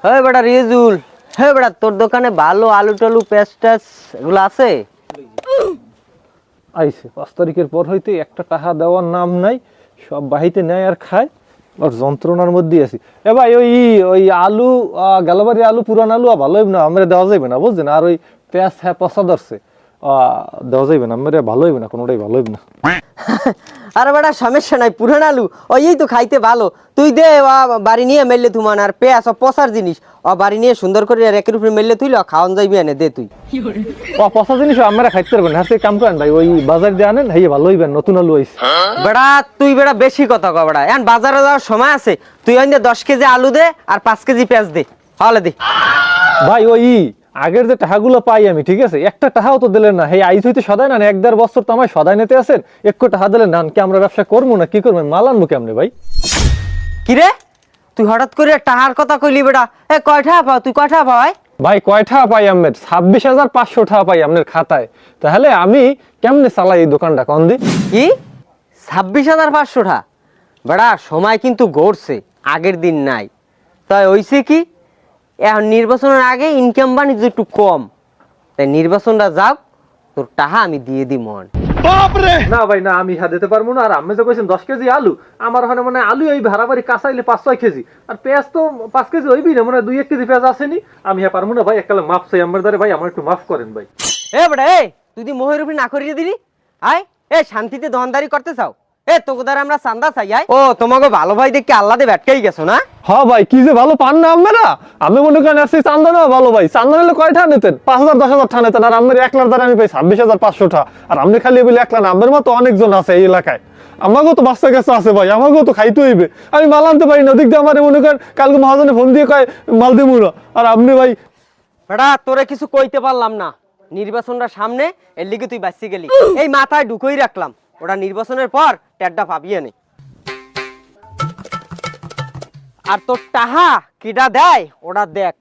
হ্যাঁ বেটা রিজুল, হ্যাঁ বেটা তোর দোকানে ভালো আলু টালু পেঁয়াজ টেস এগুলো আছে? আইছে 5 তারিখের পর হইতে একটা টাকা দেওয়ার নাম নাই, সব বাহিতে নেয় আর খায়। আর যন্ত্রণার মধ্যেই আছি। এ ভাই ওই ওই আলু গেলবারি আলু পুরান আলু ভালো হইব না, আমরা দেওয়া যাইবে না বুঝছেন। আর ওই পেঁয়াজ হ্যাঁ পচা ধরছে, দেওয়া যাইবে না, আমরা ভালো হইবে না, কোনোটাই ভালো হইবে না। আরে বেটা সমস্যা নাই, পুরান আলু ওই তো খাইতে ভালো। তুই দে বাড়ি নিয়ে মেললে তুমান, আর পেঁয়াজ সব পচার জিনিস বাড়ি নিয়ে সুন্দর করে রেকের উপরে মেললে তুই খাওয়ান যাইবি এনে দে তুই। পচা জিনিস আমরা খাইতে পারবেন না, সেই কাম করেন ভাই, ওই বাজার দিয়ে আনেন, হ্যাঁ ভালো হইবেন, নতুন আলু হইছে। বেটা তুই বেটা বেশি কথা কয় বেটা, এখন বাজারে যাওয়ার সময় আছে, তুই ওই 10 কেজি আলু দে আর 5 কেজি পেঁয়াজ দে, তাহলে দে। ভাই ওই আগের যে টাকাগুলো পাই আমি, ঠিক আছে, একটা টাকাও তো দিলেন না। এই আইস হইতে সদাই না 1.5 বছর তো আমায় সদাই নিতে আছেন, একটু টাকা দিলেন না কি আমরা ব্যবসা করবো না কি করবেন, মাল আনবো কেমনে ভাই? কিরে তুই হঠাৎ করে টাকার কথা কইলি বেটা? কয় টাকা পাও তুই, কয় টাকা পাও? ভাই কয় টাকা পাই আমের? 26,500 টাকা পাই আপনার খাতায়। তাহলে আমি কেমনে চালাই এই দোকানটা কন দি? কি 26,500 টাকা? বেটা সময় কিন্তু গড়ছে, আগের দিন নাই। তাই হইছে কি, এখন নির্বাচনের আগে ইনকাম বাণিজ্য একটু কম, তাই নির্বাচনটা যাক, তোর টাকা আমি দিয়ে দিই মন। না ভাই না, আমি হ্যাঁ দিতে পারবো না। আর আমি তো কইছেন 10 কেজি আলু, আমার ওখানে মানে আলু ওই ভাড়াবাড়ি কাঁচাইলে 5-6 কেজি, আর পেঁয়াজ তো 5 কেজি হইবি না, মানে 2-1 কেজি পেঁয়াজ আসেনি। আমি হ্যাঁ পারবো না ভাই, এককালে মাফ চাই আমার দ্বারা ভাই, আমার একটু মাফ করেন ভাই। বেটা তুই দি মোহের উপরে না করিয়ে দিলি, আয় শান্তিতে দোকানদারি করতে চাও? তোকে দ্বারা আমরা চান্দা চাই, আয়। ও তোমাকে ভালো ভাই দেখে আল্লাহ দিয়ে ব্যাটকাই গেছো না? হ্যাঁ ভাই, কি যে ভালো পান না আপনারা। আমি মনে করেন আসছি চান্দা না ভালো ভাই, চান্দা নিলে কয় টাকা নিতেন? 5,000 10,000 টাকা নিতেন, আর আপনার 1 লাখ দ্বারা আমি পাই 26,500 টাকা। আর আপনি খালি বলে 1 লাখ না, আমার মতো অনেকজন আছে এই এলাকায়, আমাকেও তো বাচ্চা কাছে আছে ভাই, আমাকেও তো খাইতে হইবে। আমি মাল আনতে পারি না, ওদিক দিয়ে আমার মনে করেন কালকে মহাজনে ফোন দিয়ে কয় মাল দেবো না, আর আপনি ভাই। বেটা তোরে কিছু কইতে পারলাম না, নির্বাচনটা সামনে, এর লিগে তুই বাঁচি গেলি, এই মাথায় ঢুকই রাখলাম, ওটা নির্বাচনের পর টেড্ডা পাবিয়ে নে। আর তোর টাহা কিটা দেয় ওটা দেখ।